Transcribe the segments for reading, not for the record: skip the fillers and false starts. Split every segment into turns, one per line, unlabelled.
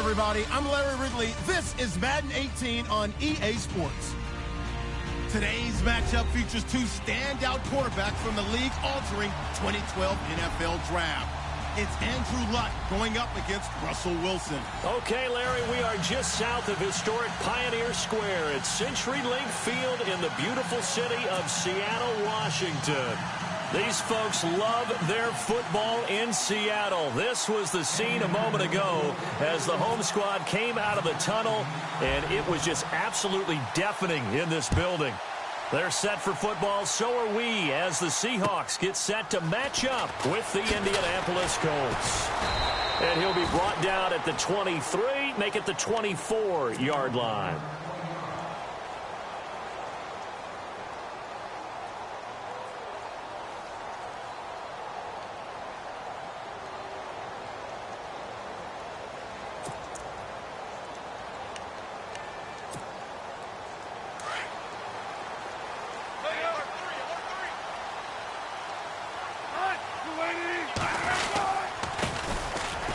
everybody. I'm Larry Ridley. This is Madden 18 on EA Sports. Today's matchup features two standout quarterbacks from the league-altering 2012 NFL Draft. It's Andrew Luck going up against Russell Wilson.
Okay, Larry, we are just south of historic Pioneer Square at CenturyLink Field in the beautiful city of Seattle, Washington. These folks love their football in Seattle. This was the scene a moment ago as the home squad came out of the tunnel, and it was just absolutely deafening in this building. They're set for football, so are we, as the Seahawks get set to match up with the Indianapolis Colts. And he'll be brought down at the 23, make it the 24-yard line.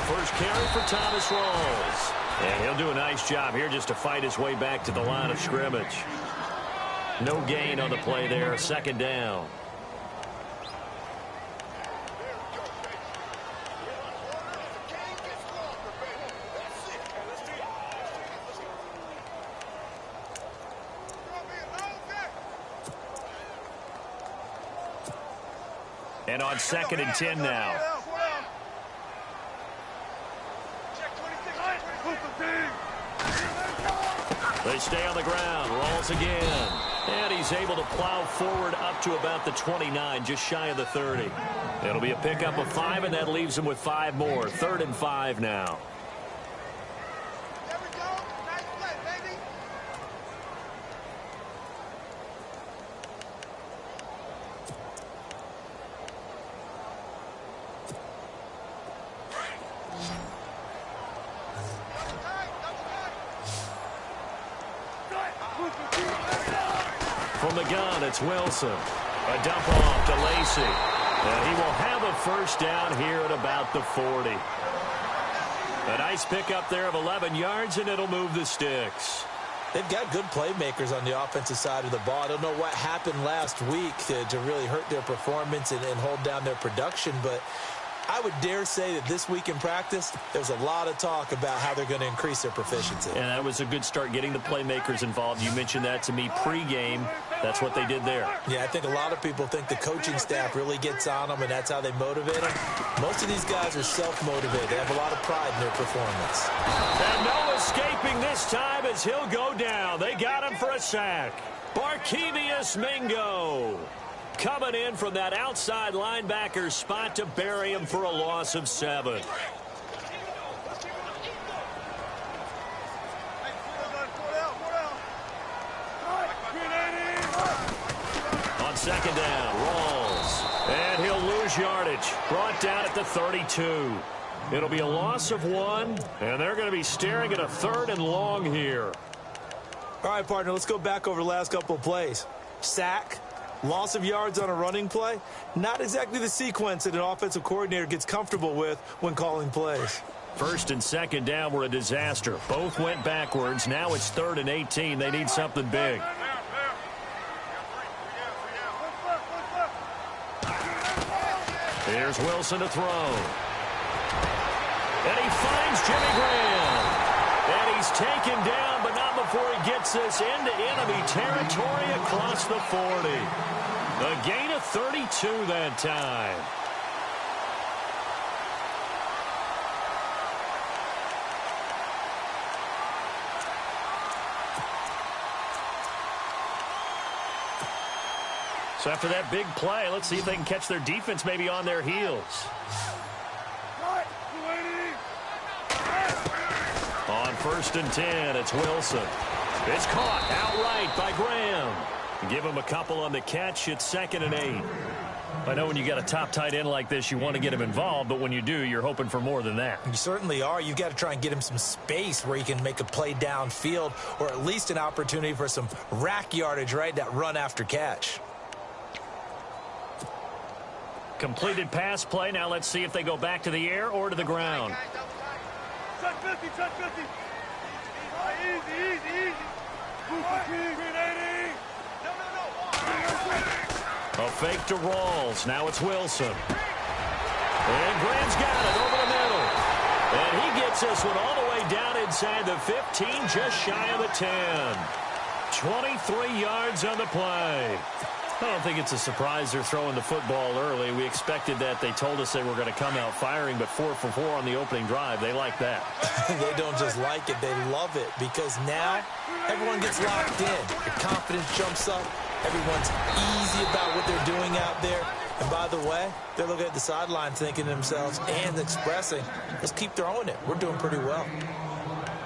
First carry for Thomas Rawls. And he'll do a nice job here just to fight his way back to the line of scrimmage. No gain on the play there. Second down. And on 2nd and 10 now. They stay on the ground. Rolls again. And he's able to plow forward up to about the 29, just shy of the 30. It'll be a pickup of 5, and that leaves him with 5 more. 3rd and 5 now.
There we go. Nice play, baby.
From the gun, it's Wilson. A dump off to Lacey. And he will have a first down here at about the 40. A nice pickup there of 11 yards, and it'll move the sticks.
They've got good playmakers on the offensive side of the ball. I don't know what happened last week to really hurt their performance and hold down their production, but I would dare say that this week in practice, there's a lot of talk about how they're going to increase their proficiency.
And that was a good start, getting the playmakers involved. You mentioned that to me pregame. That's what they did there.
Yeah, I think a lot of people think the coaching staff really gets on them, and that's how they motivate them. Most of these guys are self-motivated. They have a lot of pride in their performance.
And no escaping this time as he'll go down. They got him for a sack. Barkevius Mingo coming in from that outside linebacker spot to bury him for a loss of 7. On 2nd down, Rawls. And he'll lose yardage. Brought down at the 32. It'll be a loss of 1, and they're going to be staring at a 3rd and long here.
All right, partner, let's go back over the last couple of plays. Sack. Loss of yards on a running play, not exactly the sequence that an offensive coordinator gets comfortable with when calling plays.
1st and 2nd down were a disaster. Both went backwards. Now it's 3rd and 18. They need something big. Here's Wilson to throw. And he finds Jimmy Graham. And he's taken down, but not before he gets this into enemy territory across the 40. A gain of 32 that time. So after that big play, let's see if they can catch their defense maybe on their heels. On 1st and 10, it's Wilson. It's caught outright by Graham. Give him a couple on the catch. It's 2nd and 8. I know when you got a top tight end like this, you want to get him involved, but when you do, you're hoping for more than that.
You certainly are. You've got to try and get him some space where he can make a play downfield, or at least an opportunity for some rack yardage, right? That run after catch.
Completed pass play. Now let's see if they go back to the air or to the ground.
Check 50, check 50. Easy.
A fake to Rawls. Now it's Wilson. And Graham's got it over the middle. And he gets this one all the way down inside the 15, just shy of the 10. 23 yards on the play. I don't think it's a surprise they're throwing the football early. We expected that. They told us they were going to come out firing, but 4 for 4 on the opening drive. They like that.
They don't just like it. They love it because now everyone gets locked in. The confidence jumps up. Everyone's easy about what they're doing out there. And by the way, they're looking at the sideline thinking to themselves and expressing, let's keep throwing it. We're doing pretty well.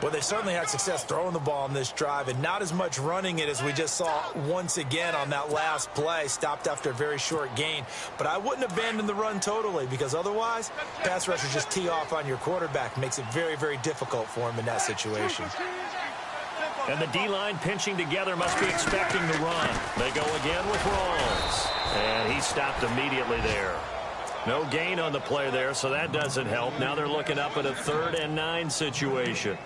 Well, they certainly had success throwing the ball on this drive and not as much running it as we just saw once again on that last play. Stopped after a very short gain. But I wouldn't abandon the run totally because otherwise, pass rushers just tee off on your quarterback. Makes it very, very difficult for him in that situation.
And the D-line pinching together must be expecting the run. They go again with Rawls. And he stopped immediately there. No gain on the play there, so that doesn't help. Now they're looking up at a 3rd and 9 situation.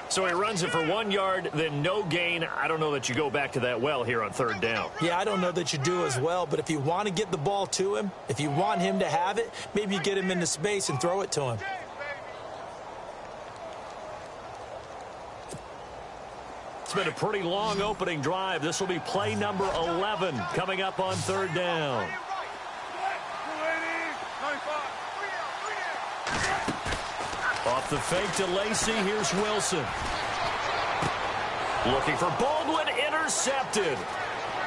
So he runs it for 1 yard, then no gain. I don't know that you go back to that well here on 3rd down.
Yeah, I don't know that you do as well, but if you want to get the ball to him, if you want him to have it, maybe you get him into space and throw it to him.
It's been a pretty long opening drive. This will be play number 11 coming up on 3rd down. Off the fake to Lacey, here's Wilson. Looking for Baldwin, intercepted.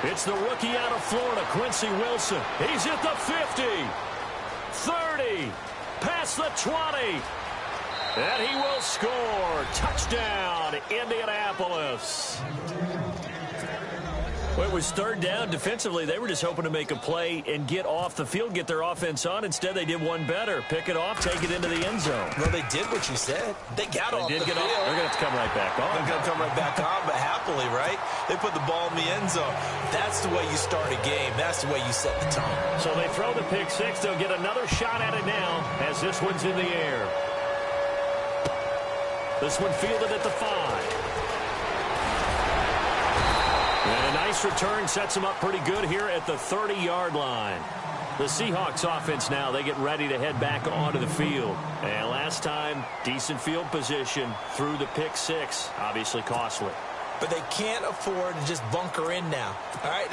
It's the rookie out of Florida, Quincy Wilson. He's at the 50, 30, past the 20. And he will score. Touchdown, Indianapolis. Well, it was 3rd down. Defensively, they were just hoping to make a play and get off the field, get their offense on. Instead, they did one better. Pick it off, take it into the end zone.
Well, they did what you said. They got off the field.
They're going to have to come right back on.
They're going to come right back on, but happily, right? They put the ball in the end zone. That's the way you start a game. That's the way you set the tone.
So they throw the pick six. They'll get another shot at it now as this one's in the air. This one fielded at the 5. And a nice return sets them up pretty good here at the 30-yard line. The Seahawks offense now, they get ready to head back onto the field. And last time, decent field position through the pick six. Obviously costly.
But they can't afford to just bunker in now. All right,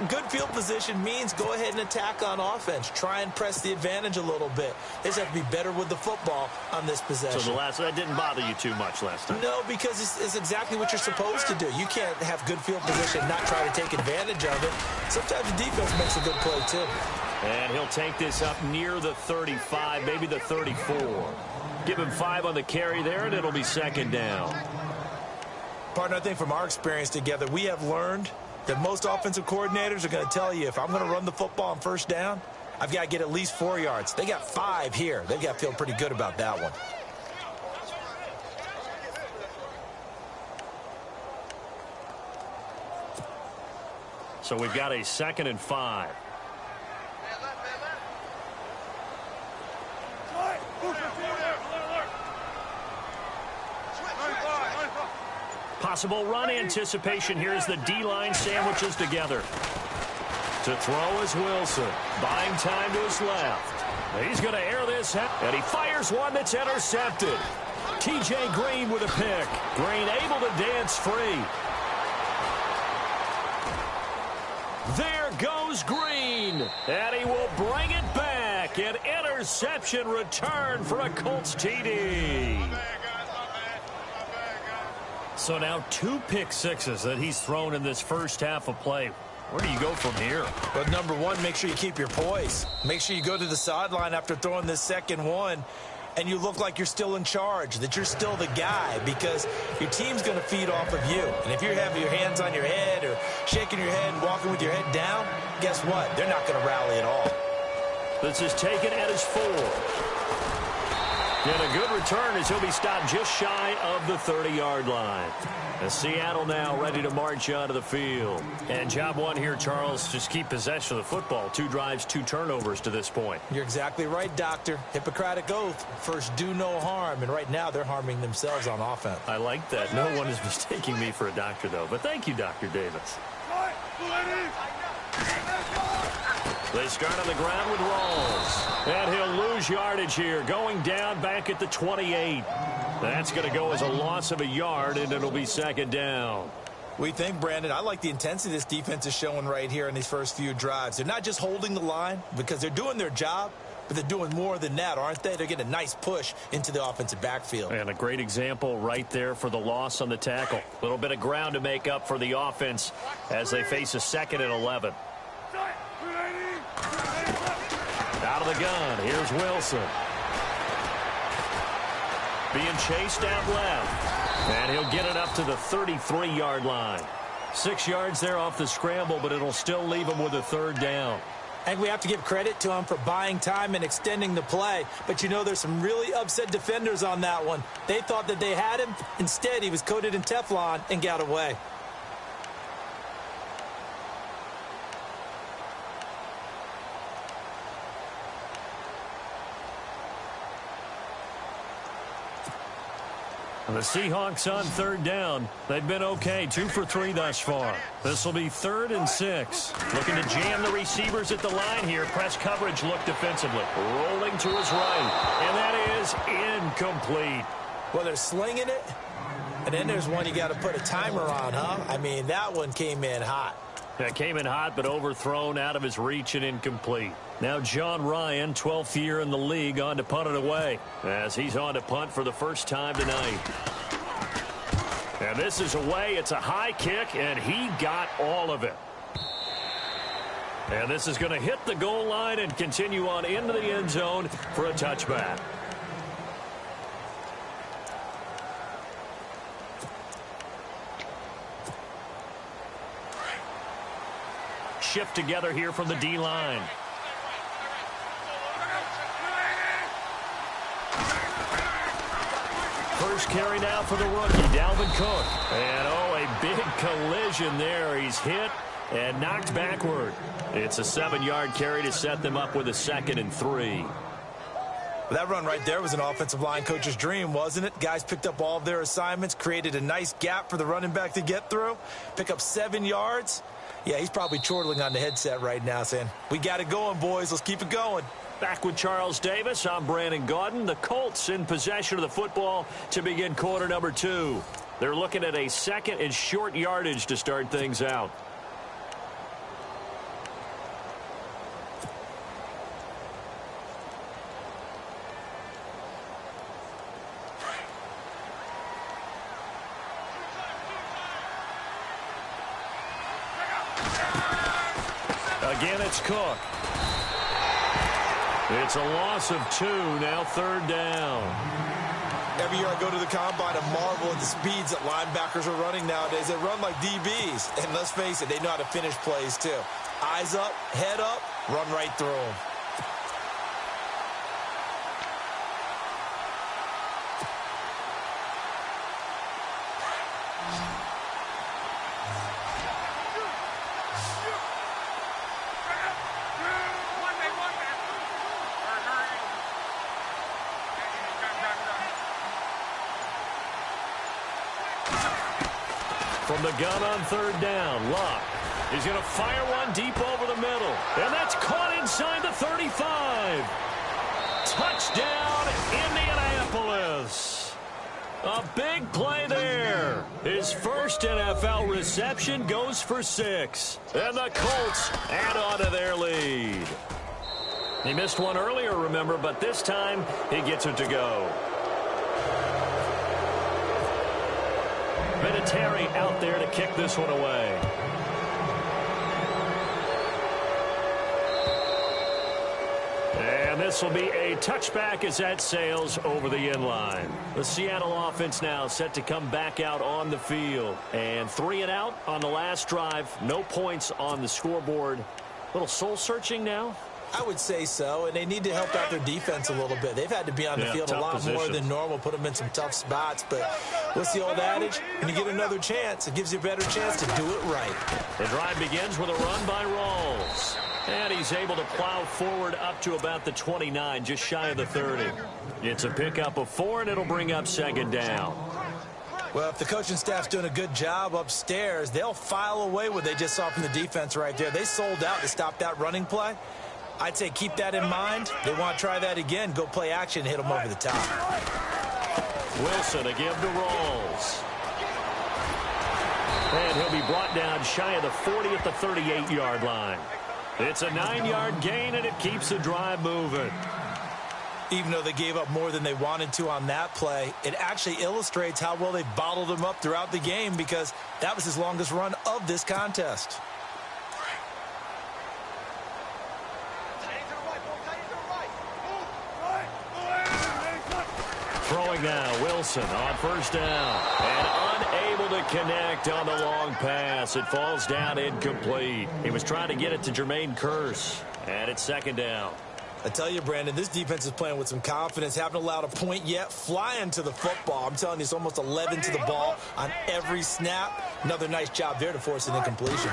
good field position means go ahead and attack on offense. Try and press the advantage a little bit. They just have to be better with the football on this possession.
So that didn't bother you too much last time?
No, because it's exactly what you're supposed to do. You can't have good field position and not try to take advantage of it. Sometimes the defense makes a good play, too.
And he'll take this up near the 35, maybe the 34. Give him 5 on the carry there, and it'll be 2nd down.
Partner, I think from our experience together, we have learned that most offensive coordinators are going to tell you if I'm going to run the football on 1st down, I've got to get at least 4 yards. They got 5 here. They've got to feel pretty good about that one.
So we've got a 2nd and 5. Possible run anticipation here as the D-line sandwiches together. To throw is Wilson. Buying time to his left. He's going to air this out. And he fires one that's intercepted. T.J. Green with a pick. Green able to dance free. There goes Green. And he will bring it back. An interception return for a Colts TD. So now 2 pick sixes that he's thrown in this first half of play. Where do you go from here?
But number one, make sure you keep your poise. Make sure you go to the sideline after throwing this second one, and you look like you're still in charge, that you're still the guy, because your team's going to feed off of you. And if you're having your hands on your head or shaking your head and walking with your head down, guess what? They're not going to rally at all.
This is taken at his 4. And a good return as he'll be stopped just shy of the 30-yard line. And Seattle now ready to march onto the field. And job one here, Charles, just keep possession of the football. 2 drives, 2 turnovers to this point.
You're exactly right, Doctor. Hippocratic oath. First, do no harm. And right now, they're harming themselves on offense.
I like that. No one is mistaking me for a doctor, though. But thank you, Dr. Davis. They start on the ground with Rawls. And he'll lose yardage here, going down back at the 28. That's going to go as a loss of a yard, and it'll be second down.
We think, Brandon, I like the intensity this defense is showing right here in these first few drives. They're not just holding the line because they're doing their job, but they're doing more than that, aren't they? They're getting a nice push into the offensive backfield.
And a great example right there for the loss on the tackle. A little bit of ground to make up for the offense as they face a 2nd and 11. Out of the gun, here's Wilson. Being chased out left. And he'll get it up to the 33-yard line. 6 yards there off the scramble, but it'll still leave him with a 3rd down.
And we have to give credit to him for buying time and extending the play. But, you know, there's some really upset defenders on that one. They thought that they had him. Instead, he was coated in Teflon and got away.
The Seahawks on 3rd down. They've been okay, 2 for 3 thus far. This will be 3rd and 6. Looking to jam the receivers at the line here. Press coverage look defensively. Rolling to his right. And that is incomplete.
Well, they're slinging it. And then there's one you got to put a timer on, huh? I mean, that one came in hot.
That came in hot, but overthrown out of his reach and incomplete. Now John Ryan, 12th year in the league, on to punt it away as he's on to punt for the first time tonight. And this is away. It's a high kick, and he got all of it. And this is going to hit the goal line and continue on into the end zone for a touchback. Shift together here from the D-line. First carry now for the rookie, Dalvin Cook. And, oh, a big collision there. He's hit and knocked backward. It's a 7-yard carry to set them up with a 2nd and 3.
That run right there was an offensive line coach's dream, wasn't it? Guys picked up all of their assignments, created a nice gap for the running back to get through, pick up 7 yards. Yeah, he's probably chortling on the headset right now saying, we got it going, boys. Let's keep it going.
Back with Charles Davis. I'm Brandon Gaudin. The Colts in possession of the football to begin quarter number 2. They're looking at a 2nd and short yardage to start things out. Again, it's Cook. It's a loss of 2, now 3rd down.
Every year I go to the combine and marvel at the speeds that linebackers are running nowadays. They run like DBs. And let's face it, they know how to finish plays too. Eyes up, head up, run right through them.
From the gun on 3rd down, Luck is going to fire one deep over the middle. And that's caught inside the 35. Touchdown, Indianapolis. A big play there. His first NFL reception goes for 6. And the Colts add on to their lead. He missed one earlier, remember, but this time he gets it to go. Vinatieri out there to kick this one away. And this will be a touchback as that sails over the end line. The Seattle offense now set to come back out on the field. And 3 and out on the last drive. No points on the scoreboard. A little soul-searching now.
I would say so, and they need to help out their defense a little bit. They've had to be on the field a lot more than normal, put them in some tough spots. But what's the old adage? When you get another chance, it gives you a better chance to do it right.
The drive begins with a run by Rawls. And he's able to plow forward up to about the 29, just shy of the 30. It's a pickup of 4, and it'll bring up second down.
Well, if the coaching staff's doing a good job upstairs, they'll file away what they just saw from the defense right there. They sold out to stop that running play. I'd say keep that in mind. They want to try that again. Go play action and hit them over the top.
Wilson to give to Rawls. And he'll be brought down shy of the 40 at the 38-yard line. It's a 9-yard gain, and it keeps the drive moving.
Even though they gave up more than they wanted to on that play, it actually illustrates how well they bottled them up throughout the game because that was his longest run of this contest.
Throwing now, Wilson on first down. And unable to connect on the long pass. It falls down incomplete. He was trying to get it to Jermaine Kearse. And it's second down.
I tell you, Brandon, this defense is playing with some confidence. Haven't allowed a point yet. Flying to the football. I'm telling you, it's almost 11 to the ball on every snap. Another nice job there to force an incompletion.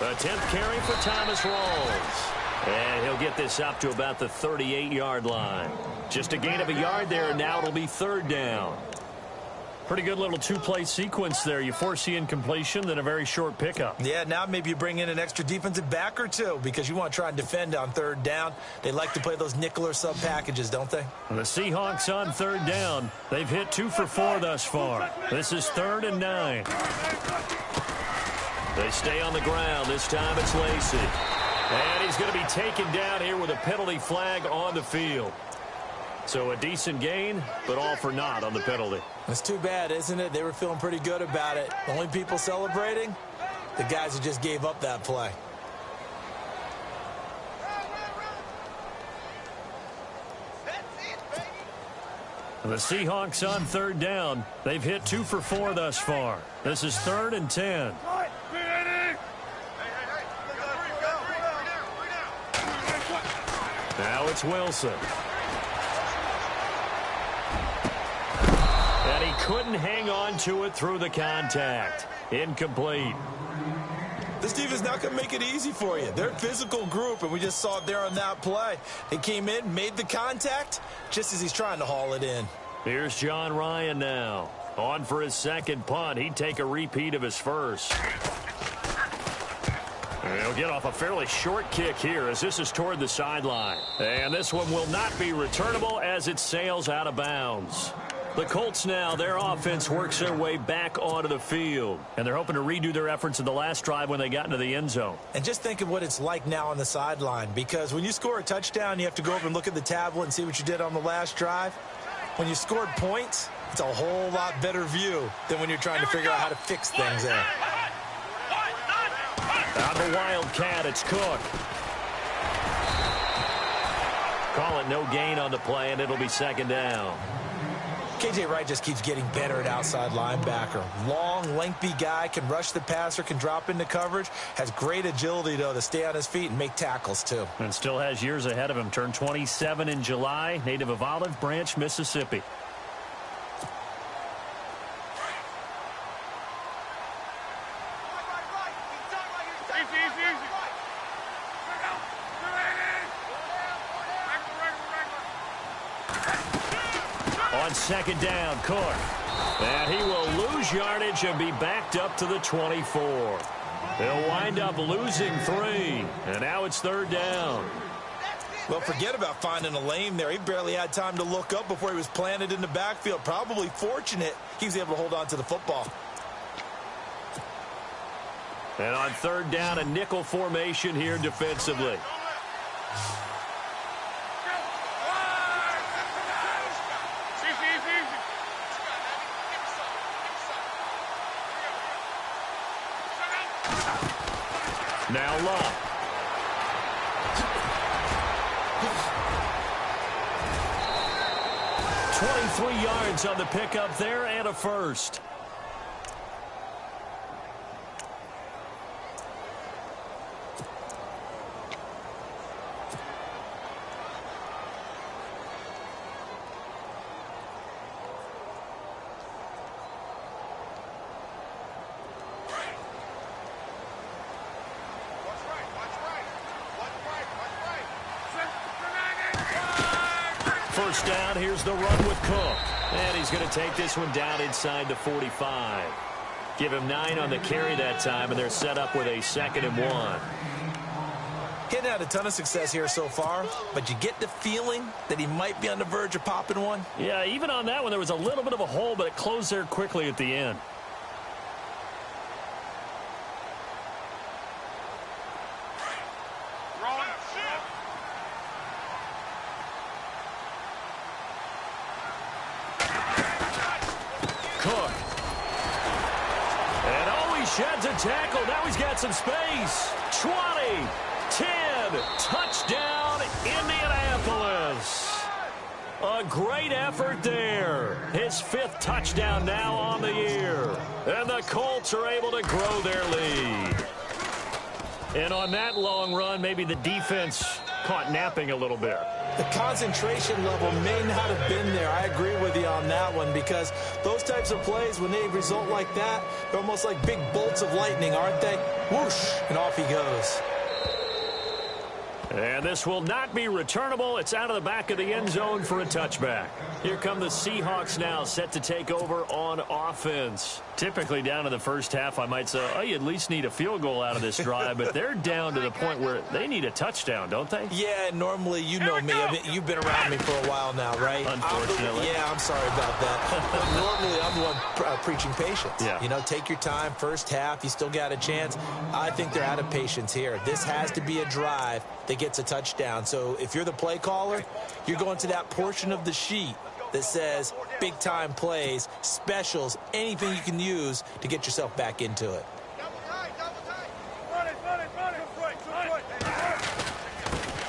The 10th carry for Thomas Rawls. And he'll get this up to about the 38-yard line. Just a gain of a yard there, and now it'll be third down. Pretty good little two-play sequence there. You force the incompletion, then a very short pickup.
Yeah, now maybe you bring in an extra defensive back or two because you want to try and defend on third down. They like to play those nickel or sub packages, don't they?
The Seahawks on third down. They've hit 2 for 4 thus far. This is 3rd and 9. They stay on the ground. This time it's Lacy. And he's going to be taken down here with a penalty flag on the field. So a decent gain, but all for naught on the penalty.
It's too bad, isn't it? They were feeling pretty good about it. The only people celebrating, the guys who just gave up that play.
The Seahawks on third down. They've hit 2 for 4 thus far. This is 3rd and 10. Now it's Wilson. And he couldn't hang on to it through the contact. Incomplete.
This defense not going to make it easy for you. They're a physical group, and we just saw it there on that play. They came in, made the contact, just as he's trying to haul it in.
Here's John Ryan now. On for his second punt. He'd take a repeat of his first. He'll get off a fairly short kick here as this is toward the sideline. And this one will not be returnable as it sails out of bounds. The Colts now, their offense works their way back onto the field. And they're hoping to redo their efforts in the last drive when they got into the end zone.
And just think of what it's like now on the sideline. Because when you score a touchdown, you have to go over and look at the tablet and see what you did on the last drive. When you scored points, it's a whole lot better view than when you're trying to figure out how to fix things there.
Out of the Wildcat, it's Cook. Call it no gain on the play, and it'll be second down.
K.J. Wright just keeps getting better at outside linebacker. Long, lengthy guy, can rush the passer, can drop into coverage. Has great agility, though, to stay on his feet and make tackles, too.
And still has years ahead of him. Turned 27 in July, native of Olive Branch, Mississippi. On second down, Cook. And he will lose yardage and be backed up to the 24. He'll wind up losing 3. And now it's third down.
Well, forget about finding a lane there. He barely had time to look up before he was planted in the backfield. Probably fortunate he was able to hold on to the football.
And on third down, a nickel formation here defensively. Now Love. $23 yards on the pickup there and a first. first down. Here's the run with Cook. And he's going to take this one down inside the 45. Give him 9 on the carry that time, and they're set up with a 2nd and 1.
Hitting out a ton of success here so far, but you get the feeling that he might be on the verge of popping one.
Yeah, even on that one, there was a little bit of a hole, but it closed there quickly at the end. Cook. And always sheds a tackle. Now he's got some space. 20, 10, touchdown, Indianapolis. A great effort there. His 5th touchdown now on the year. And the Colts are able to grow their lead. And on that long run, maybe the defense caught napping a little bit.
The concentration level may not have been there. I agree with you on that one, because those types of plays, when they result like that, they're almost like big bolts of lightning, aren't they? Whoosh, and off he goes.
And this will not be returnable. It's out of the back of the end zone for a touchback. Here come the Seahawks now, set to take over on offense. Typically down in the first half, I might say, oh, you at least need a field goal out of this drive, but they're down to the point where they need a touchdown, don't they?
Yeah, normally, you know me. I mean, you've been around me for a while now, right?
Unfortunately.
I'm sorry about that. Normally, I'm the one preaching patience.
Yeah.
You know, take your time, first half, you still got a chance. I think they're out of patience here. This has to be a drive that gets a touchdown. So if you're the play caller, you're going to that portion of the sheet that says big-time plays, specials, anything you can use to get yourself back into it.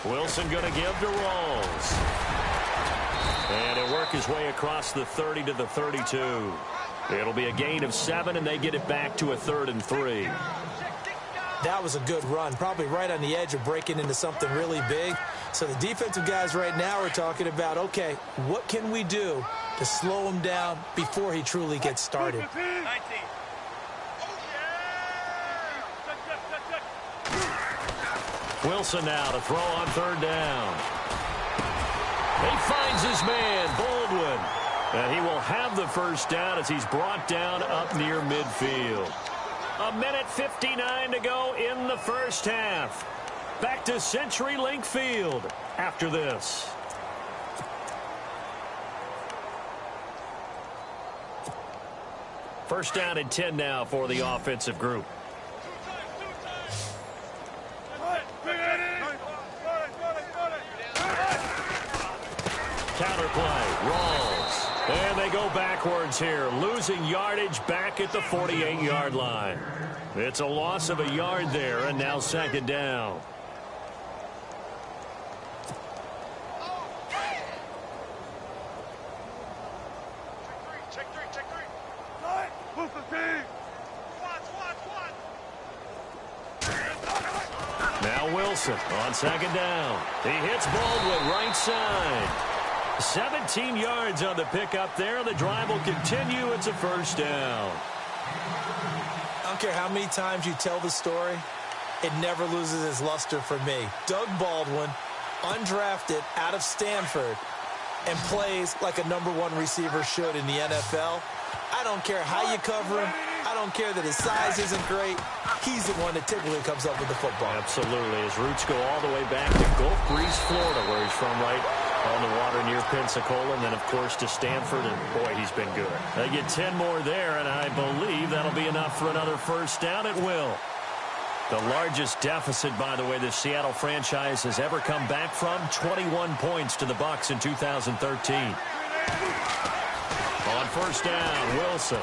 Wilson going to give to Rawls. And he'll work his way across the 30 to the 32. It'll be a gain of 7, and they get it back to a 3rd and 3.
That was a good run, probably right on the edge of breaking into something really big. So the defensive guys right now are talking about, okay, what can we do to slow him down before he truly gets started?
Wilson now to throw on 3rd down. He finds his man, Baldwin. And he will have the first down as he's brought down up near midfield. 1:59 to go in the first half. Back to CenturyLink Field after this. First down and 10 now for the offensive group. Counterplay, Rawls. And they go backwards here, losing yardage back at the 48-yard line. It's a loss of a yard there, and now 2nd down. Now Wilson on 2nd down. He hits Baldwin right side. 17 yards on the pickup there. The drive will continue. It's a first down.
I don't care how many times you tell the story, it never loses its luster for me. Doug Baldwin, undrafted out of Stanford, and plays like a #1 receiver should in the NFL. I don't care how you cover him. I don't care that his size isn't great. He's the one that typically comes up with the football.
Absolutely. His roots go all the way back to Gulf Breeze, Florida, where he's from, right on the water near Pensacola, and then, of course, to Stanford, and, boy, he's been good. They get 10 more there, and I believe that'll be enough for another first down. It will. The largest deficit, by the way, the Seattle franchise has ever come back from, 21 points to the Bucs in 2013. On first down, Wilson.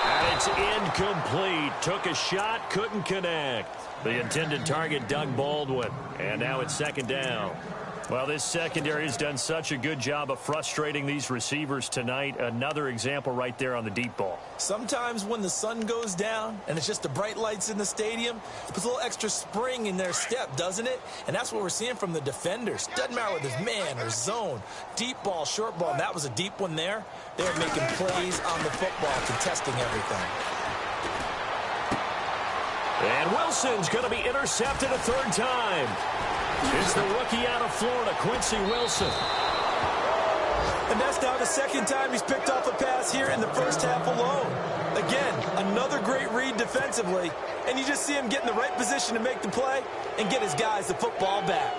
And it's incomplete. Took a shot, couldn't connect. The intended target, Doug Baldwin. And now it's 2nd down. Well, this secondary has done such a good job of frustrating these receivers tonight. Another example right there on the deep ball.
Sometimes when the sun goes down and it's just the bright lights in the stadium, puts a little extra spring in their step, doesn't it? And that's what we're seeing from the defenders. Doesn't matter whether it's man or zone, deep ball, short ball. And that was a deep one there. They're making plays on the football, contesting everything.
And Wilson's going to be intercepted a 3rd time. It's the rookie out of Florida, Quincy Wilson.
And that's now the second time he's picked off a pass here in the first half alone. Again, another great read defensively, and you just see him get in the right position to make the play and get his guys the football back.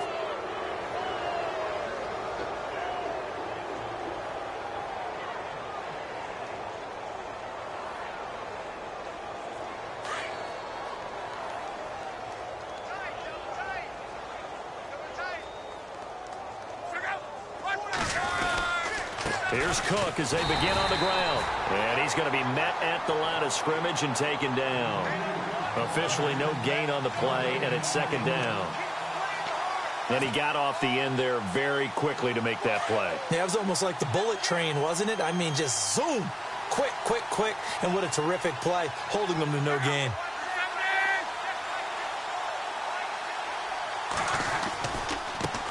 Here's Cook as they begin on the ground. And he's going to be met at the line of scrimmage and taken down. Officially no gain on the play, and it's second down. And he got off the end there very quickly to make that play.
Yeah, it was almost like the bullet train, wasn't it? I mean, just zoom. Quick, quick, quick. And what a terrific play, holding them to no gain.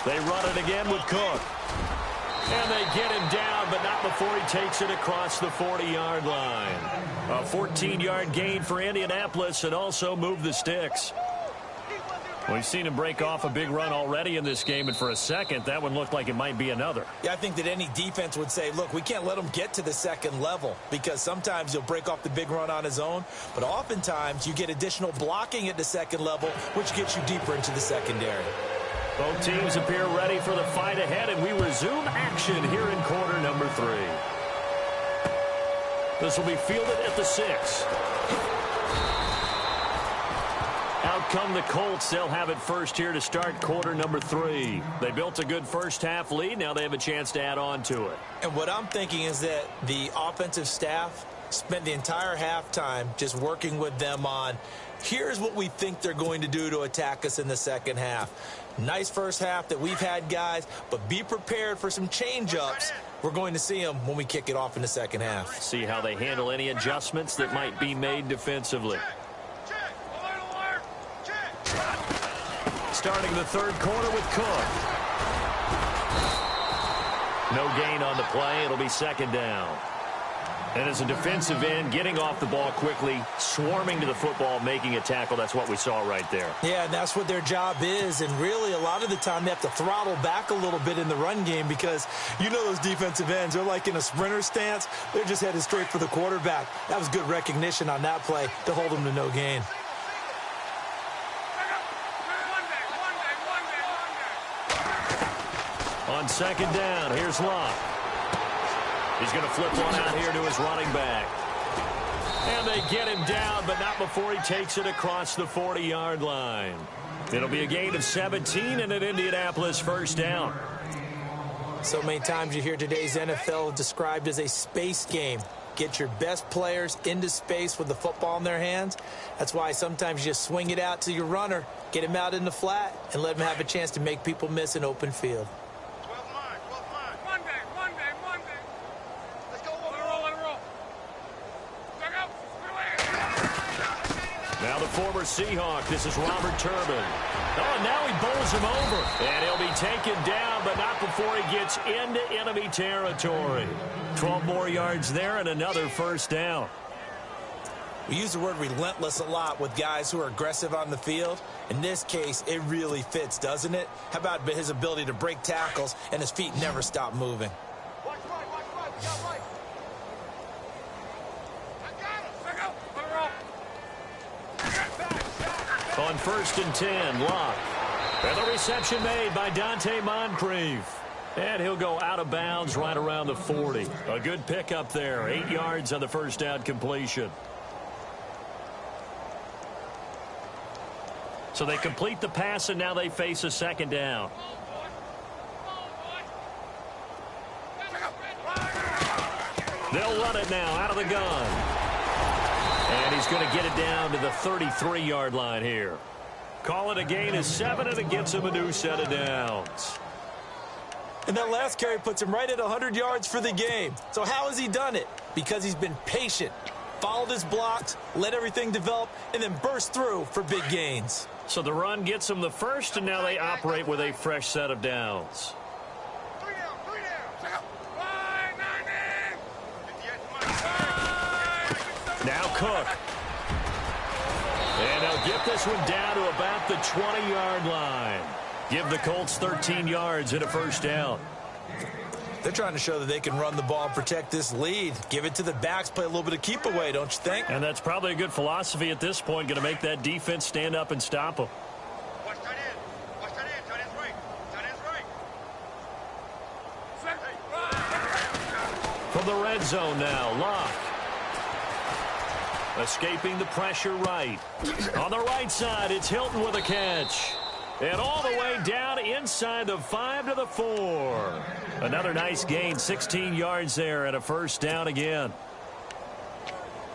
They run it again with Cook. And they get him down, but not before he takes it across the 40-yard line. A 14-yard gain for Indianapolis and also move the sticks. We've seen him break off a big run already in this game, and for a second, that one looked like it might be another.
Yeah, I think that any defense would say, look, we can't let him get to the second level because sometimes he'll break off the big run on his own, but oftentimes you get additional blocking at the second level, which gets you deeper into the secondary.
Both teams appear ready for the fight ahead, and we resume action here in quarter number 3. This will be fielded at the 6. Out come the Colts. They'll have it first here to start quarter number 3. They built a good first half lead. Now they have a chance to add on to it.
And what I'm thinking is that the offensive staff spent the entire halftime just working with them on, here's what we think they're going to do to attack us in the second half. Nice first half that we've had, guys, but be prepared for some change-ups. We're going to see them when we kick it off in the second half.
See how they handle any adjustments that might be made defensively. Starting the third quarter with Cook. No gain on the play. It'll be second down. And as a defensive end, getting off the ball quickly, swarming to the football, making a tackle, that's what we saw right there.
Yeah, and that's what their job is. And really, a lot of the time, they have to throttle back a little bit in the run game because you know those defensive ends, they're like in a sprinter stance. They're just headed straight for the quarterback. That was good recognition on that play to hold them to no gain.
On second down, here's Locke. He's going to flip one out here to his running back. And they get him down, but not before he takes it across the 40-yard line. It'll be a gain of 17 and an Indianapolis first down.
So many times you hear today's NFL described as a space game. Get your best players into space with the football in their hands. That's why sometimes you just swing it out to your runner, get him out in the flat, and let him have a chance to make people miss an open field.
Now the former Seahawk, this is Robert Turbin. Oh, and now he bowls him over. And he'll be taken down, but not before he gets into enemy territory. 12 more yards there and another first down.
We use the word relentless a lot with guys who are aggressive on the field. In this case, it really fits, doesn't it? How about his ability to break tackles and his feet never stop moving?
Watch right, we got right. I got him. Let go. Let her roll.
On first and 10, Locke. And the reception made by Dante Moncrief. And he'll go out of bounds right around the 40. A good pickup there. 8 yards on the first down completion. So they complete the pass, and now they face a second down. They'll run it now out of the gun. And he's going to get it down to the 33-yard line here. Call it a gain of 7, and it gets him a new set of downs.
And that last carry puts him right at 100 yards for the game. So how has he done it? Because he's been patient, followed his blocks, let everything develop, and then burst through for big gains.
So the run gets them the first, and now they operate with a fresh set of downs.
Three down.
Now Cook. And they'll get this one down to about the 20-yard line. Give the Colts 13 yards and a first down.
They're trying to show that they can run the ball and protect this lead. Give it to the backs, play a little bit of keep away, don't you think?
And that's probably a good philosophy at this point, going to make that defense stand up and stop them.
Watch tight end. Watch tight end. Tight end's right. Tight end's right.
From the red zone now, Locke. Escaping the pressure right. On the right side, it's Hilton with a catch. And all the way down inside the 5 to the 4. Another nice gain, 16 yards there and a first down again.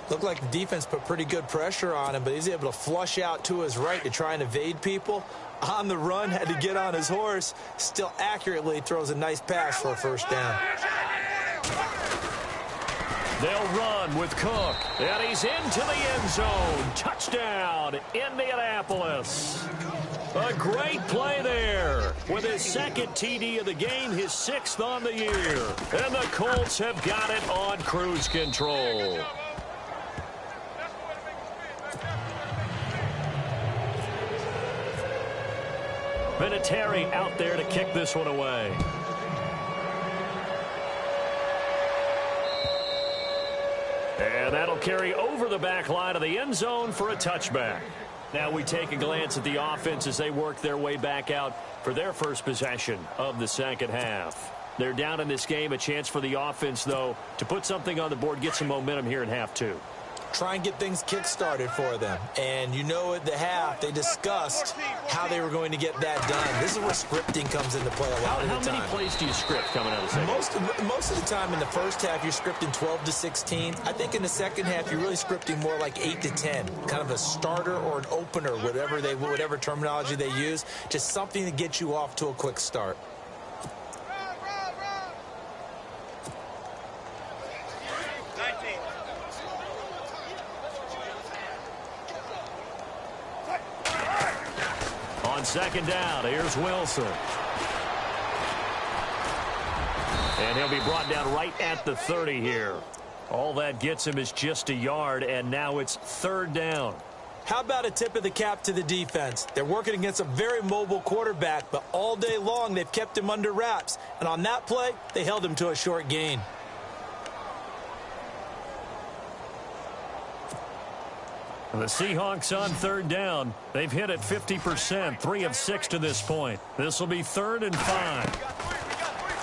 Looked like the defense put pretty good pressure on him, but he's able to flush out to his right to try and evade people. On the run, had to get on his horse. Still accurately throws a nice pass for a first down.
They'll run with Cook. And he's into the end zone. Touchdown, Indianapolis. A great play there. With his second TD of the game, his 6th on the year. And the Colts have got it on cruise control. Vinatieri out there to kick this one away. And that'll carry over the back line of the end zone for a touchback. Now we take a glance at the offense as they work their way back out for their first possession of the second half. They're down in this game. A chance for the offense, though, to put something on the board, get some momentum here in half two.
Try and get things kick-started for them. And you know at the half, they discussed how they were going to get that done. This is where scripting comes into play a lot of the time.
How many plays do you script coming out of the second?
Most of the time in the first half, you're scripting 12 to 16. I think in the second half, you're really scripting more like 8 to 10. Kind of a starter or an opener, whatever terminology they use. Just something to get you off to a quick start.
Second down, here's Wilson. And he'll be brought down right at the 30 here. All that gets him is just a yard, and now it's third down.
How about a tip of the cap to the defense? They're working against a very mobile quarterback, but all day long they've kept him under wraps. And on that play, they held him to a short gain.
The Seahawks on third down. They've hit it 50%, 3 of 6 to this point. This will be 3rd and 5.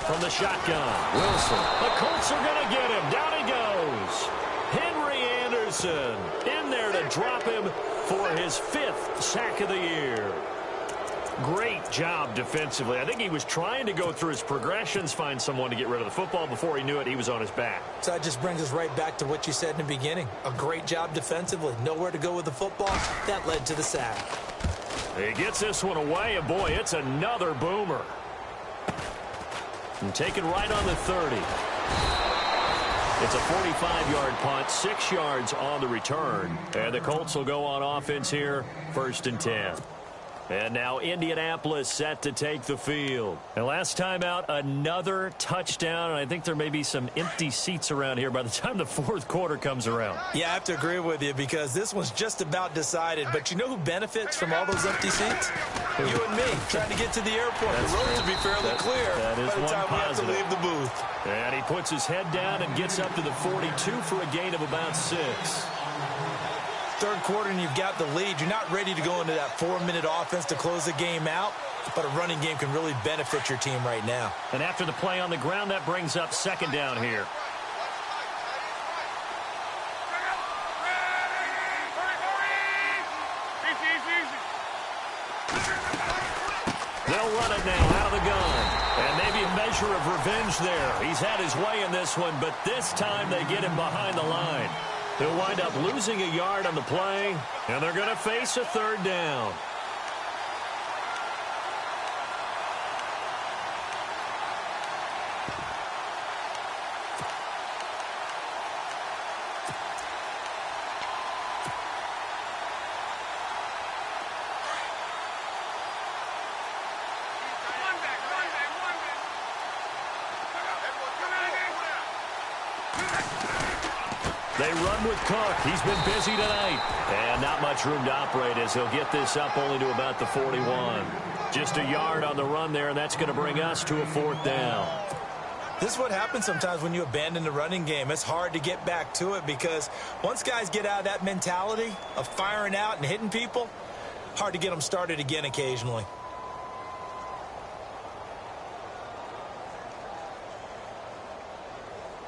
From the shotgun, Wilson. The Colts are going to get him. Down he goes. Henry Anderson in there to drop him for his 5th sack of the year. Great job defensively. I think he was trying to go through his progressions, find someone to get rid of the football. Before he knew it, he was on his back.
So that just brings us right back to what you said in the beginning. A great job defensively. Nowhere to go with the football. That led to the sack.
He gets this one away, and boy, it's another boomer. And taken right on the 30. It's a 45-yard punt, 6 yards on the return. And the Colts will go on offense here, 1st and 10. And now Indianapolis set to take the field. And last time out, another touchdown. And I think there may be some empty seats around here by the time the 4th quarter comes around.
Yeah, I have to agree with you because this one's just about decided. But you know who benefits from all those empty seats? You and me, trying to get to the airport. The roads will be fairly clear
that is
by the time we have to
positive.
leave the booth.
And he puts his head down and gets up to the 42 for a gain of about 6.
Third quarter and you've got the lead. You're not ready to go into that 4-minute offense to close the game out, but a running game can really benefit your team right now.
And after the play on the ground, that brings up 2nd down here. They'll run it now out of the gun. And maybe a measure of revenge there. He's had his way in this one, but this time they get him behind the line. They'll wind up losing a yard on the play, and they're going to face a 3rd down. They run with Cook. He's been busy tonight. And not much room to operate as he'll get this up only to about the 41. Just a yard on the run there, and that's going to bring us to a 4th down.
This is what happens sometimes when you abandon the running game. It's hard to get back to it because once guys get out of that mentality of firing out and hitting people, hard to get them started again occasionally.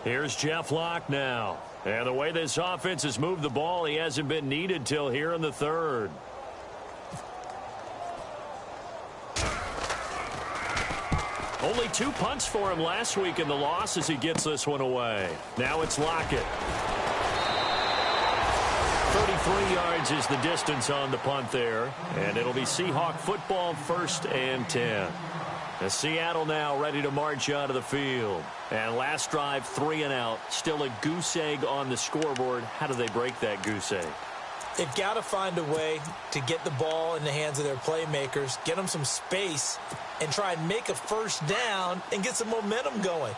Here's Jeff Locke now. And the way this offense has moved the ball, he hasn't been needed till here in the 3rd. Only 2 punts for him last week in the loss as he gets this one away. Now it's Lockett. 33 yards is the distance on the punt there. And it'll be Seahawk football, 1st and 10. As Seattle now ready to march out of the field. And last drive, 3 and out. Still a goose egg on the scoreboard. How do they break that goose egg?
They've got to find a way to get the ball in the hands of their playmakers, get them some space, and try and make a 1st down and get some momentum going.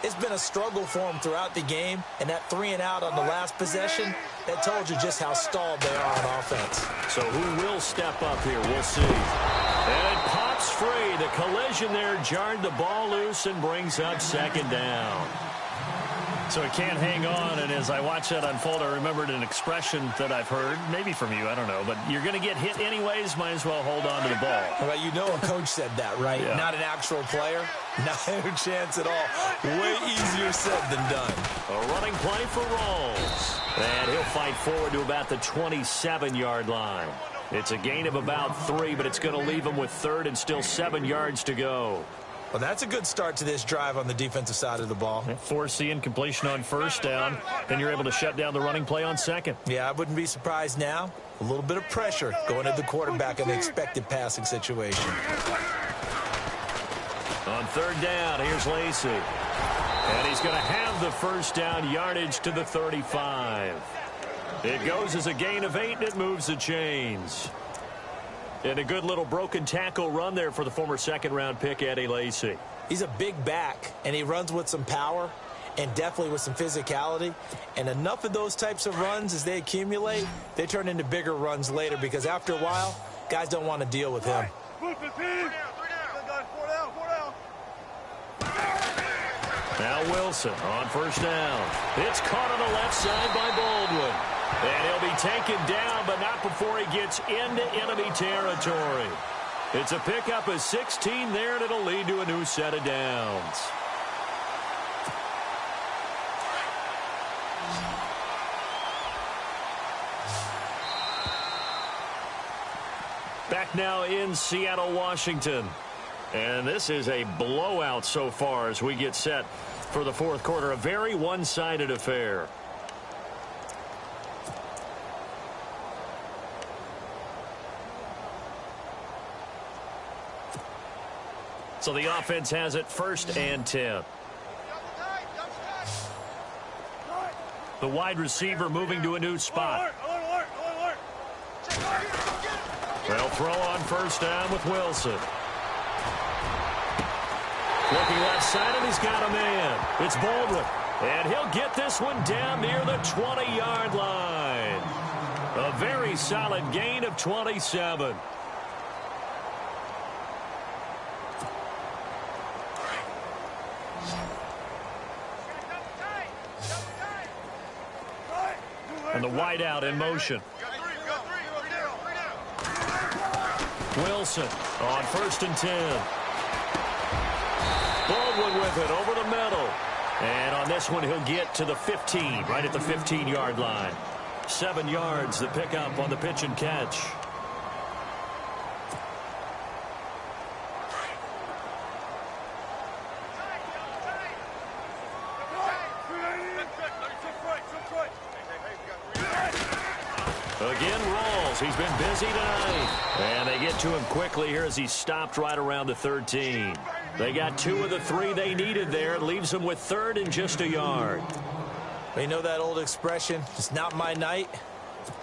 It's been a struggle for them throughout the game, and that 3 and out on the last possession, that told you just how stalled they are on offense.
So who will step up here? We'll see. And it pops free. The collision there jarred the ball loose and brings up 2nd down. So it can't hang on, and as I watch that unfold, I remembered an expression that I've heard, maybe from you, I don't know, but you're going to get hit anyways, might as well hold on to the ball.
Well, you know a coach said that, right?
Yeah.
Not an actual player. Not a chance at all. Way easier said than done.
A running play for Rawls. And he'll fight forward to about the 27-yard line. It's a gain of about 3, but it's going to leave him with 3rd and still 7 yards to go.
Well, that's a good start to this drive on the defensive side of the ball.
Force the incompletion on 1st down. Then you're able to shut down the running play on 2nd.
Yeah, I wouldn't be surprised now. A little bit of pressure going at the quarterback in the expected passing situation.
On 3rd down, here's Lacey. And he's going to have the 1st down yardage to the 35. It goes as a gain of 8, and it moves the chains. And a good little broken tackle run there for the former 2nd-round pick, Eddie Lacy.
He's a big back, and he runs with some power and definitely with some physicality. And enough of those types of runs, as they accumulate, they turn into bigger runs later because after a while, guys don't want to deal with him.
Now Wilson on 1st down. It's caught on the left side by Baldwin. And he'll be taken down, but not before he gets into enemy territory. It's a pickup of 16 there, and it'll lead to a new set of downs. Back now in Seattle, Washington. And this is a blowout so far as we get set for the 4th quarter. A very one-sided affair. So the offense has it 1st and 10. The wide receiver moving to a new spot. They'll throw on 1st down with Wilson. Looking left side, and he's got a man. It's Baldwin. And he'll get this one down near the 20-yard line. A very solid gain of 27. And the wideout in motion. Wilson on 1st and 10. Baldwin with it over the middle. And on this one, he'll get to the 15, right at the 15-yard line. 7 yards, the pickup on the pitch and catch. Again, Rawls. He's been busy tonight. And they get to him quickly here as he stopped right around the 13. They got 2 of the 3 they needed there. It leaves them with 3rd and just a yard.
You know that old expression, it's not my night.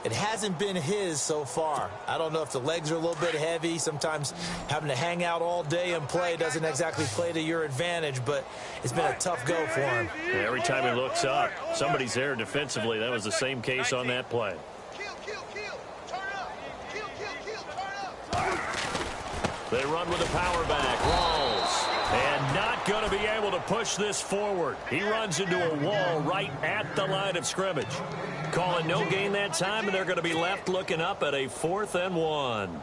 It hasn't been his so far. I don't know if the legs are a little bit heavy. Sometimes having to hang out all day and play doesn't exactly play to your advantage, but it's been a tough go for him.
Yeah, every time he looks up, somebody's there defensively. That was the same case on that play. They run with the power back. Walls. And not going to be able to push this forward. He runs into a wall right at the line of scrimmage. Calling no gain that time, and they're going to be left looking up at a 4th and 1.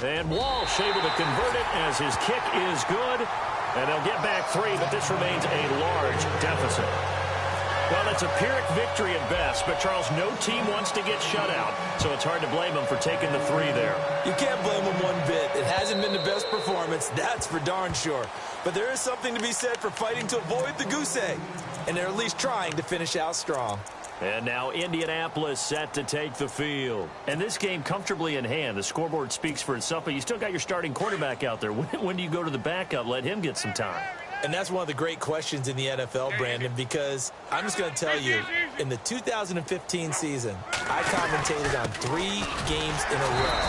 And Walsh able to convert it as his kick is good. And they'll get back 3, but this remains a large deficit. Well, it's a Pyrrhic victory at best, but, Charles, no team wants to get shut out, so it's hard to blame them for taking the 3 there.
You can't blame them one bit. It hasn't been the best performance, that's for darn sure. But there is something to be said for fighting to avoid the goose egg, and they're at least trying to finish out strong.
And now Indianapolis set to take the field. And this game comfortably in hand. The scoreboard speaks for itself, but you still got your starting quarterback out there. When do you go to the backup? Let him get some time.
And that's one of the great questions in the NFL, Brandon, because I'm just going to tell you, in the 2015 season, I commentated on 3 games in a row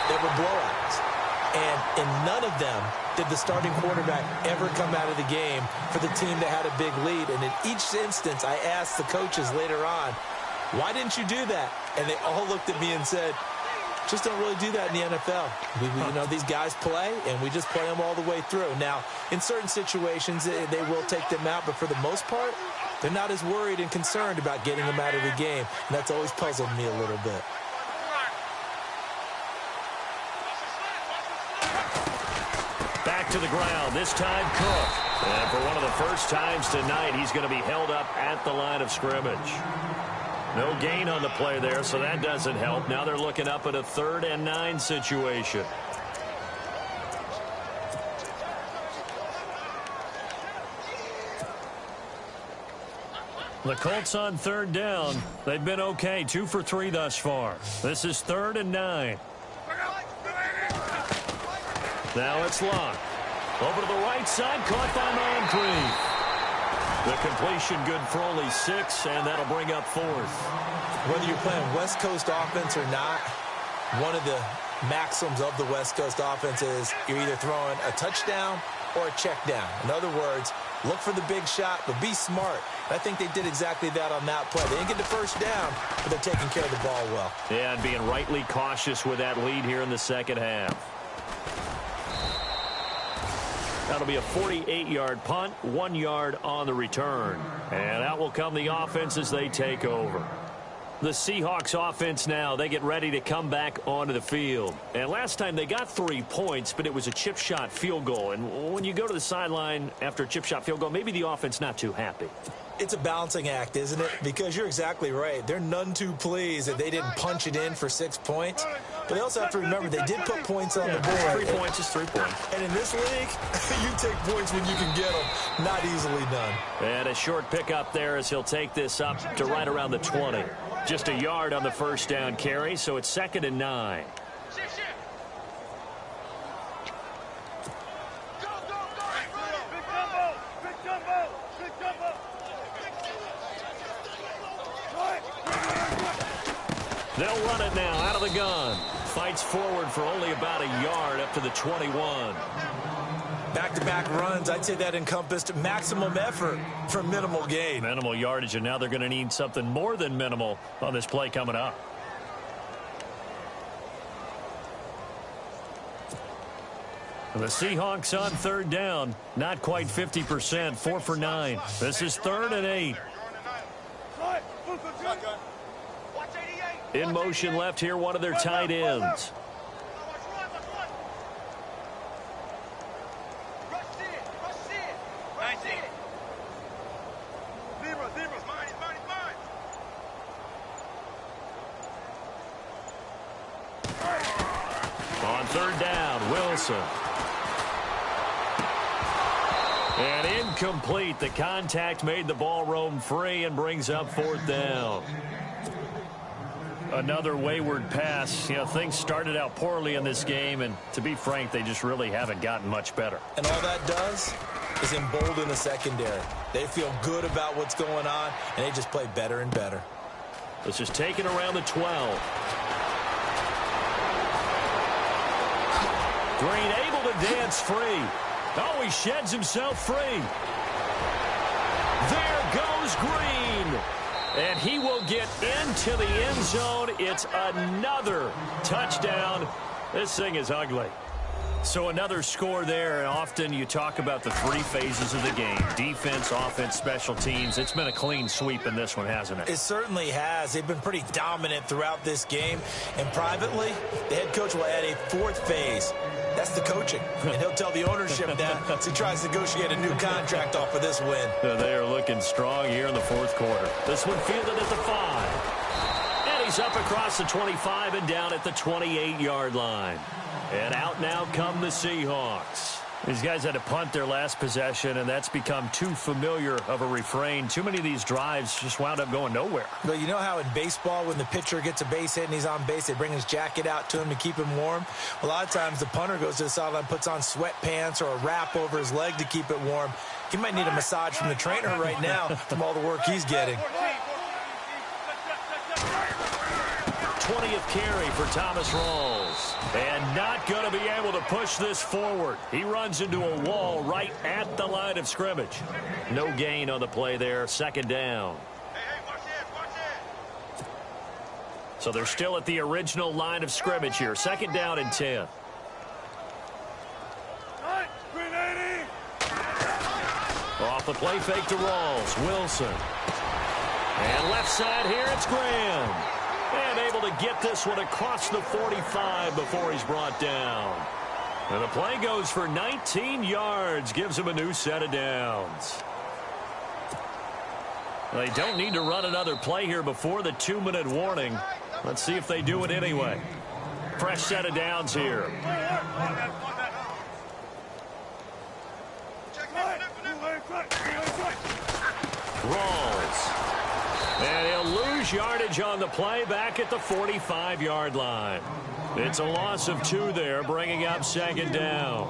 that were blowouts. And in none of them did the starting quarterback ever come out of the game for the team that had a big lead. And in each instance, I asked the coaches later on, why didn't you do that? And they all looked at me and said, just don't really do that in the NFL. You know, these guys play, and we just play them all the way through. Now, in certain situations, they will take them out, but for the most part, they're not as worried and concerned about getting them out of the game, and that's always puzzled me a little bit.
Back to the ground, this time Cook. And for one of the first times tonight, he's going to be held up at the line of scrimmage. No gain on the play there, so that doesn't help. Now they're looking up at a 3rd and 9 situation. The Colts on 3rd down. They've been okay, 2 for 3 thus far. This is 3rd and 9. Now it's Locke. Over to the right side, caught by Moncrief. The completion good for only 6, and that'll bring up 4th.
Whether you're playing West Coast offense or not, one of the maxims of the West Coast offense is you're either throwing a touchdown or a check down. In other words, look for the big shot, but be smart. I think they did exactly that on that play. They didn't get the first down, but they're taking care of the ball well.
Yeah, and being rightly cautious with that lead here in the second half. That'll be a 48-yard punt, 1 yard on the return. And out will come the offense as they take over. The Seahawks offense now, they get ready to come back onto the field. And last time they got 3 points, but it was a chip shot field goal. And when you go to the sideline after a chip shot field goal, maybe the offense not too happy.
It's a balancing act, isn't it? Because you're exactly right. They're none too pleased that they didn't punch it in for 6 points. But they also have to remember they did put points on the board.
3 points is 3 points.
And in this league, you take points when you can get them. Not easily done.
And a short pickup there as he'll take this up to right around the 20. Just a yard on the first down carry, so it's 2nd and 9. They'll run it now out of the gun. Fights forward for only about a yard up to the 21.
Back-to-back runs, I'd say that encompassed maximum effort for minimal gain.
Minimal yardage, and now they're going to need something more than minimal on this play coming up. The Seahawks on 3rd down. Not quite 50%, 4 for 9. This is 3rd and 8. In motion left here, one of their tight ends. On 3rd down, Wilson. And incomplete. The contact made the ball roam free and brings up 4th down. Another wayward pass. You know, things started out poorly in this game, and to be frank, they just really haven't gotten much better.
And all that does is embolden the secondary. They feel good about what's going on, and they just play better and better.
This is taken around the 12. Green able to dance free. Oh, he sheds himself free. There goes Green. And he will get into the end zone. It's another touchdown. This thing is ugly. So another score there, and often you talk about the three phases of the game: defense, offense, special teams. It's been a clean sweep in this one, hasn't it?
It certainly has. They've been pretty dominant throughout this game. And privately, the head coach will add a fourth phase. That's the coaching. And he'll tell the ownership that as he tries to negotiate a new contract off of this win.
They are looking strong here in the fourth quarter. This one fielded at the 5. And he's up across the 25 and down at the 28-yard line. And out now come the Seahawks. These guys had to punt their last possession, and that's become too familiar of a refrain. Too many of these drives just wound up going nowhere.
But you know how in baseball, when the pitcher gets a base hit and he's on base, they bring his jacket out to him to keep him warm? A lot of times the punter goes to the sideline, puts on sweatpants or a wrap over his leg to keep it warm. He might need a massage from the trainer right now from all the work he's getting.
20th carry for Thomas Rawls. And not going to be able to push this forward. He runs into a wall right at the line of scrimmage. No gain on the play there. Second down. So they're still at the original line of scrimmage here. Second down and 10. Off the play fake to Rawls. Wilson. And left side here, it's Graham. And able to get this one across the 45 before he's brought down. And the play goes for 19 yards. Gives him a new set of downs. They don't need to run another play here before the 2-minute warning. Let's see if they do it anyway. Fresh set of downs here. Rawls. And he'll lose yardage on the play back at the 45-yard line. It's a loss of 2 there, bringing up second down.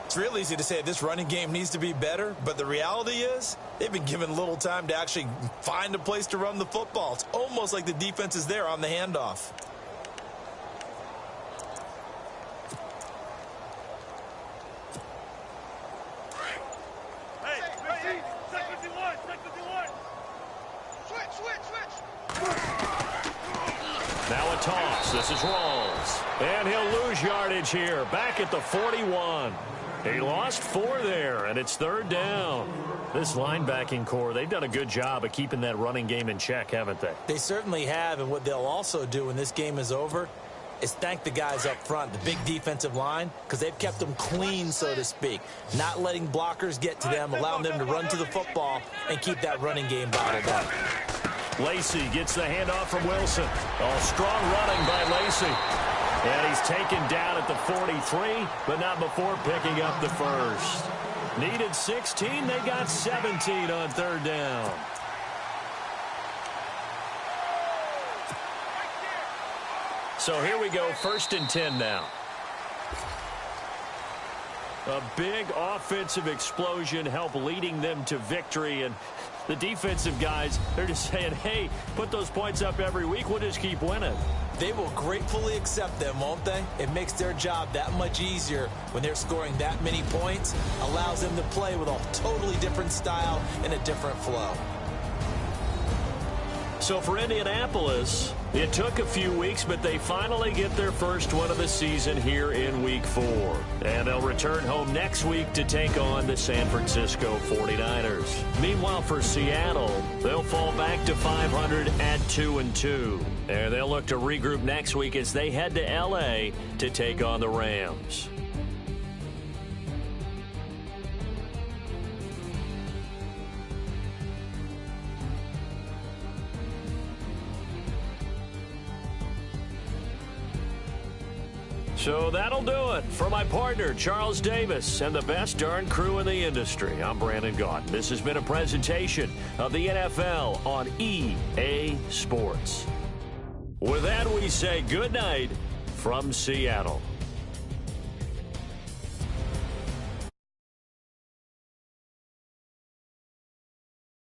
It's real easy to say this running game needs to be better, but the reality is they've been given little time to actually find a place to run the football. It's almost like the defense is there on the handoff.
Now a toss. This is Rawls. And he'll lose yardage here. Back at the 41. He lost 4 there, and it's third down. This linebacking core, they've done a good job of keeping that running game in check, haven't they?
They certainly have, and what they'll also do when this game is over is thank the guys up front, the big defensive line, because they've kept them clean, so to speak. Not letting blockers get to them, allowing them to run to the football and keep that running game bottled up.
Lacey gets the handoff from Wilson. Oh, strong running by Lacey. And he's taken down at the 43, but not before picking up the first. Needed 16, they got 17 on third down. So here we go, 1st and 10 now. A big offensive explosion helped leading them to victory, and the defensive guys, they're just saying, hey, put those points up every week, we'll just keep winning.
They will gratefully accept them, won't they? It makes their job that much easier when they're scoring that many points, allows them to play with a totally different style and a different flow.
So for Indianapolis, it took a few weeks, but they finally get their first one of the season here in Week 4. And they'll return home next week to take on the San Francisco 49ers. Meanwhile, for Seattle, they'll fall back to 500 at 2-2. And they'll look to regroup next week as they head to L.A. to take on the Rams. So that'll do it. For my partner, Charles Davis, and the best darn crew in the industry, I'm Brandon Gaudin. This has been a presentation of the NFL on EA Sports. With that, we say good night from Seattle.